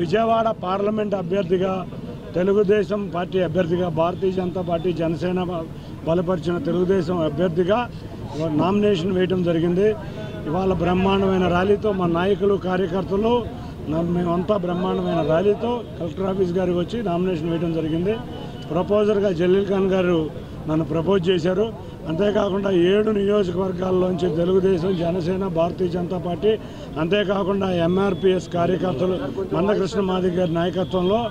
Vijayawada parliament అభ్యర్థిగా Telugu Desam party అభ్యర్థిగా Bharatiya Janata party Janasena బలపరిచిన తెలుగుదేశం అభ్యర్థిగా నామినేషన్ వేయడం జరిగింది. ఇవాళ బ్రహ్మాండమైన ర్యాలీతో మా నాయకులు కార్యకర్తలు మేమంతా బ్రహ్మాండమైన ర్యాలీతో కలెక్టర్ ఆఫీస్ గారికి వచ్చి నామినేషన్ వేయడం జరిగింది. ప్రపోజర్గా జలీల్ ఖాన్ గారు నన్ను ప్రపోజ్ చేశారు. అంతేకాకుండా 7 నియోజకవర్గాల్లోంచి తెలుగుదేశం, జనసేన, భారతీయ జనతా పార్టీ, అంతేకాకుండా ఎంఆర్పిఎస్ కార్యకర్తలు మందకృష్ణ మాదిగ గారి నాయకత్వంలో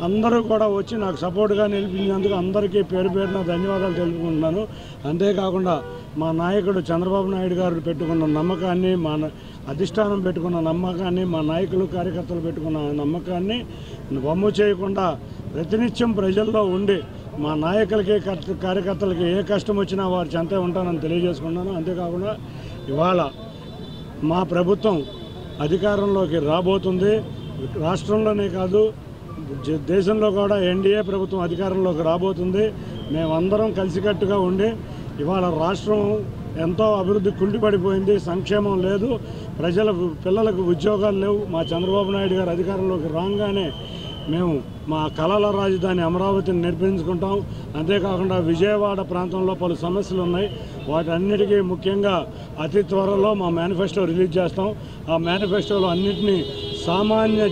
అందరూ కూడా వచ్చి నాకు సపోర్ట్గా నిలిపించేందుకు అందరికీ పేరు పేరున ధన్యవాదాలు తెలుపుకుంటున్నాను. అంతేకాకుండా మా నాయకుడు చంద్రబాబు నాయుడు గారు పెట్టుకున్న నమ్మకాన్ని, మా అధిష్టానం పెట్టుకున్న నమ్మకాన్ని, మా నాయకులు కార్యకర్తలు పెట్టుకున్న నమ్మకాన్ని వమ్ము చేయకుండా ప్రతినిత్యం ప్రజల్లో ఉండి మా నాయకులకి కార్యకర్తలకి ఏ కష్టం వచ్చినా వారి చెంతే ఉంటానని తెలియజేసుకున్నాను. అంతేకాకుండా ఇవాళ మా ప్రభుత్వం అధికారంలోకి రాబోతుంది. రాష్ట్రంలోనే కాదు దేశంలో కూడా ఎన్డీఏ ప్రభుత్వం అధికారంలోకి రాబోతుంది. మేమందరం కలిసికట్టుగా ఉండి ఇవాళ రాష్ట్రం ఎంతో అభివృద్ధి కుంటిపడిపోయింది, సంక్షేమం లేదు, పిల్లలకు ఉద్యోగాలు లేవు. మా చంద్రబాబు నాయుడు గారు అధికారంలోకి రాగానే మేము మా కళల రాజధాని అమరావతిని నిర్మించుకుంటాం. అంతేకాకుండా విజయవాడ ప్రాంతంలో పలు సమస్యలు ఉన్నాయి. వాటన్నిటికీ ముఖ్యంగా అతి త్వరలో మా మేనిఫెస్టో రిలీజ్ చేస్తాం. ఆ మేనిఫెస్టోలో అన్నింటినీ సామాన్య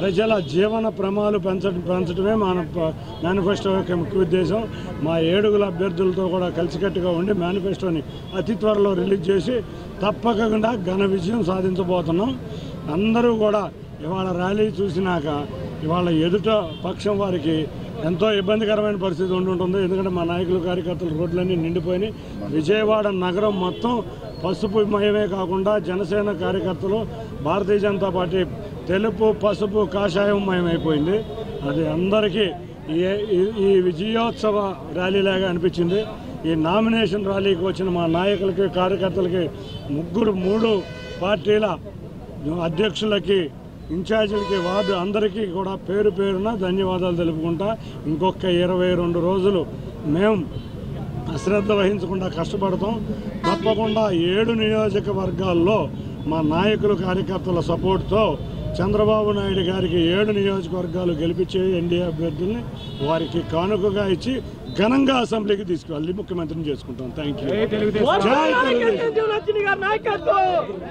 ప్రజల జీవన ప్రమాణాలు పెంచడమే మన మేనిఫెస్టో యొక్క ముఖ్య ఉద్దేశం. మా 7 అభ్యర్థులతో కూడా కలిసికట్టుగా ఉండి మేనిఫెస్టోని అతి త్వరలో రిలీజ్ చేసి తప్పకుండా ఘన విజయం సాధించబోతున్నాం. అందరూ కూడా ఇవాళ ర్యాలీ చూసినాక ఇవాళ ఎదుట పక్షం వారికి ఎంతో ఇబ్బందికరమైన పరిస్థితి ఉంటుంది. ఎందుకంటే మా నాయకులు కార్యకర్తలు రోడ్లన్నీ నిండిపోయినాయి. విజయవాడ నగరం మొత్తం పసుపు మయమే కాకుండా జనసేన కార్యకర్తలు, భారతీయ జనతా పార్టీ తెలుపు, పసుపు, కాషాయం మయమైపోయింది. అది అందరికీ ఈ విజయోత్సవ ర్యాలీలాగా అనిపించింది. ఈ నామినేషన్ ర్యాలీకి వచ్చిన మా నాయకులకి కార్యకర్తలకి 3 పార్టీల అధ్యక్షులకి, ఇన్ఛార్జీలకి, వార్డు అందరికీ కూడా పేరు పేరున ధన్యవాదాలు తెలుపుకుంటా. ఇంకొక 22 రోజులు మేము అశ్రద్ధ వహించకుండా కష్టపడతాం. తప్పకుండా 7 నియోజకవర్గాల్లో మా నాయకులు కార్యకర్తల సపోర్ట్తో చంద్రబాబు నాయుడు గారికి 7 నియోజకవర్గాలు గెలిపించే ఎన్డీఏ అభ్యర్థుల్ని వారికి కానుకగా ఇచ్చి ఘనంగా అసెంబ్లీకి తీసుకువెళ్ళి ముఖ్యమంత్రిని చేసుకుంటాం. Thank you.